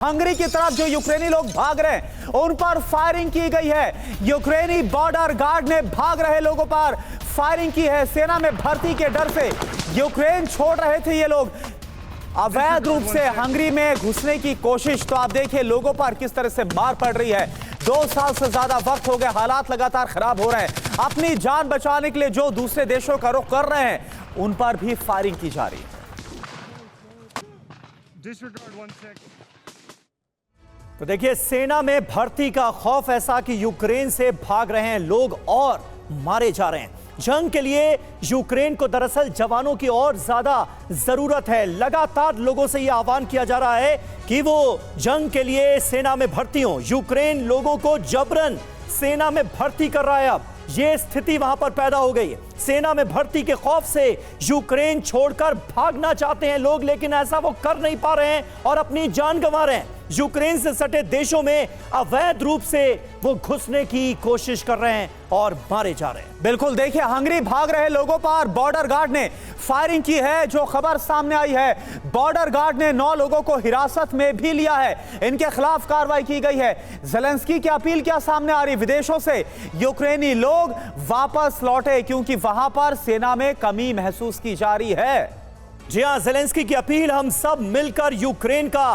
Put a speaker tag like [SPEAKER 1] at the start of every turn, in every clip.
[SPEAKER 1] Hungary की तरफ जो यूक्रेनी लोग भाग रहे हैं उन पर फायरिंग की गई है। यूक्रेनी बॉर्डर गार्ड ने भाग रहे लोगों पर फायरिंग की है। सेना में भर्ती के डर से यूक्रेन छोड़ रहे थे ये लोग अवैध रूप से हंगरी में घुसने की कोशिश। तो आप देखिए लोगों पर किस तरह से मार पड़ रही है। 2 साल से ज्यादा वक्त हो गए, हालात लगातार खराब हो रहे हैं। अपनी जान बचाने के लिए जो दूसरे देशों का रुख कर रहे हैं उन पर भी फायरिंग की जा रही है। तो देखिए सेना में भर्ती का खौफ ऐसा कि यूक्रेन से भाग रहे हैं लोग और मारे जा रहे हैं। जंग के लिए यूक्रेन को दरअसल जवानों की और ज्यादा जरूरत है। लगातार लोगों से यह आह्वान किया जा रहा है कि वो जंग के लिए सेना में भर्ती हो। यूक्रेन लोगों को जबरन सेना में भर्ती कर रहा है। अब ये स्थिति वहां पर पैदा हो गई है। सेना में भर्ती के खौफ से यूक्रेन छोड़कर भागना चाहते हैं लोग, लेकिन ऐसा वो कर नहीं पा रहे हैं और अपनी जान गंवा रहे हैं। यूक्रेन से सटे देशों में अवैध रूप से वो घुसने की कोशिश कर रहे हैं और मारे जा रहे हैं। बिल्कुल देखिए हंगरी भाग रहे लोगों पर बॉर्डर गार्ड ने फायरिंग की है। जो खबर सामने आई है, बॉर्डर गार्ड ने 9 लोगों को हिरासत में भी लिया है। इनके खिलाफ कार्रवाई की गई है। ज़ेलेंस्की की अपील क्या सामने आ रही? विदेशों से यूक्रेनी लोग वापस लौटे क्योंकि वहां पर सेना में कमी महसूस की जा रही है। जी हां, ज़ेलेंस्की की अपील, हम सब मिलकर यूक्रेन का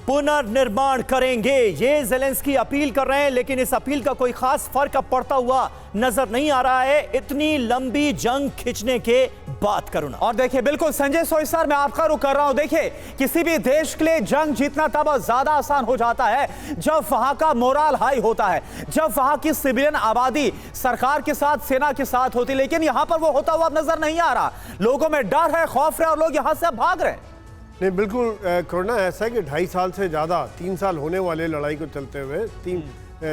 [SPEAKER 1] पुनर्निर्माण करेंगे, ये ज़ेलेंस्की अपील कर रहे हैं। लेकिन इस अपील का कोई खास फर्क अब पड़ता हुआ नजर नहीं आ रहा है इतनी लंबी जंग खींचने के बाद। करुणा और देखिए बिल्कुल संजय सोई सर, मैं आपका रुख कर रहा हूं। देखिए किसी भी देश के लिए जंग जीतना तब ज्यादा आसान हो जाता है जब वहां का मोरल हाई होता है, जब वहां की सिविलियन आबादी सरकार के साथ, सेना के साथ होती। लेकिन यहां पर वो होता हुआ नजर नहीं आ रहा। लोगों में डर है, खौफ है और लोग यहां से भाग रहे हैं।
[SPEAKER 2] नहीं, बिल्कुल कोरोना ऐसा है कि 2.5 साल से ज़्यादा, 3 साल होने वाले लड़ाई को चलते हुए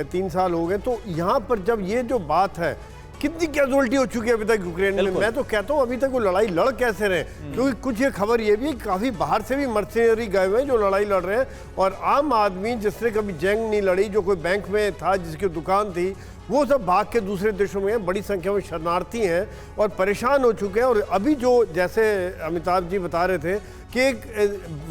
[SPEAKER 2] 3 साल हो गए। तो यहाँ पर जब ये जो बात है, कितनी कैजुअलिटी हो चुकी है अभी तक यूक्रेन में। मैं तो कहता हूँ अभी तक वो लड़ाई लड़ कैसे रहे, क्योंकि कुछ ये खबर ये भी है काफ़ी बाहर से भी मर्सिनरी गए हुए हैं जो लड़ाई लड़ रहे हैं। और आम आदमी जिसने कभी जंग नहीं लड़ी, जो कोई बैंक में था, जिसकी दुकान थी, वो सब भाग के दूसरे देशों में हैं। बड़ी संख्या में शरणार्थी हैं और परेशान हो चुके हैं। और अभी जो जैसे अमिताभ जी बता रहे थे कि एक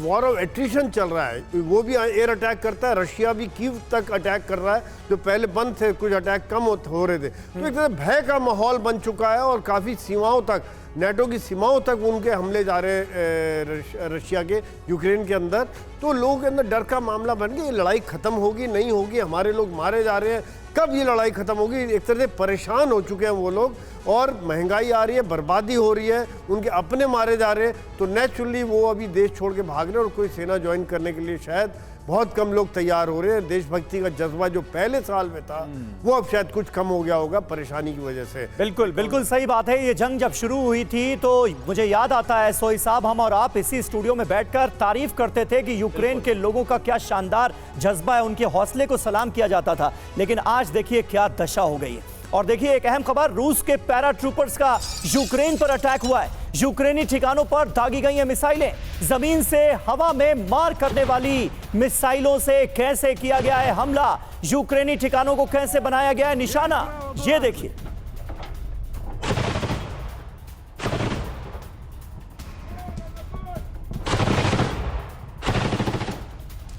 [SPEAKER 2] वॉर ऑफ एट्रिशन चल रहा है, वो भी एयर अटैक करता है। रशिया भी कीव तक अटैक कर रहा है, जो पहले बंद थे, कुछ अटैक कम हो रहे थे। तो एक तरह भय का माहौल बन चुका है और काफ़ी सीमाओं तक, नेटो की सीमाओं तक उनके हमले जा रहे हैं रशिया के यूक्रेन के अंदर। तो लोगों के अंदर डर का मामला बन गया, ये लड़ाई ख़त्म होगी नहीं होगी, हमारे लोग मारे जा रहे हैं, कब ये लड़ाई ख़त्म होगी। एक तरह से परेशान हो चुके हैं वो लोग और महंगाई आ रही है, बर्बादी हो रही है, उनके अपने मारे जा रहे हैं। तो नेचुरली वो अभी देश छोड़ के भाग रहे हैं और कोई सेना ज्वाइन करने के लिए शायद बहुत कम लोग तैयार हो रहे हैं। देशभक्ति का जज्बा जो पहले साल में था वो अब शायद कुछ कम हो गया होगा परेशानी की वजह से।
[SPEAKER 1] बिल्कुल बिल्कुल सही बात है। ये जंग जब शुरू हुई थी तो मुझे याद आता है सोई साहब, हम और आप इसी स्टूडियो में बैठकर तारीफ करते थे कि यूक्रेन के लोगों का क्या शानदार जज्बा है, उनके हौसले को सलाम किया जाता था। लेकिन आज देखिए क्या दशा हो गई है। और देखिए एक अहम खबर, रूस के पैराट्रूपर्स का यूक्रेन पर अटैक हुआ है। यूक्रेनी ठिकानों पर दागी गई हैं मिसाइलें। जमीन से हवा में मार करने वाली मिसाइलों से कैसे किया गया है हमला, यूक्रेनी ठिकानों को कैसे बनाया गया है निशाना, ये देखिए।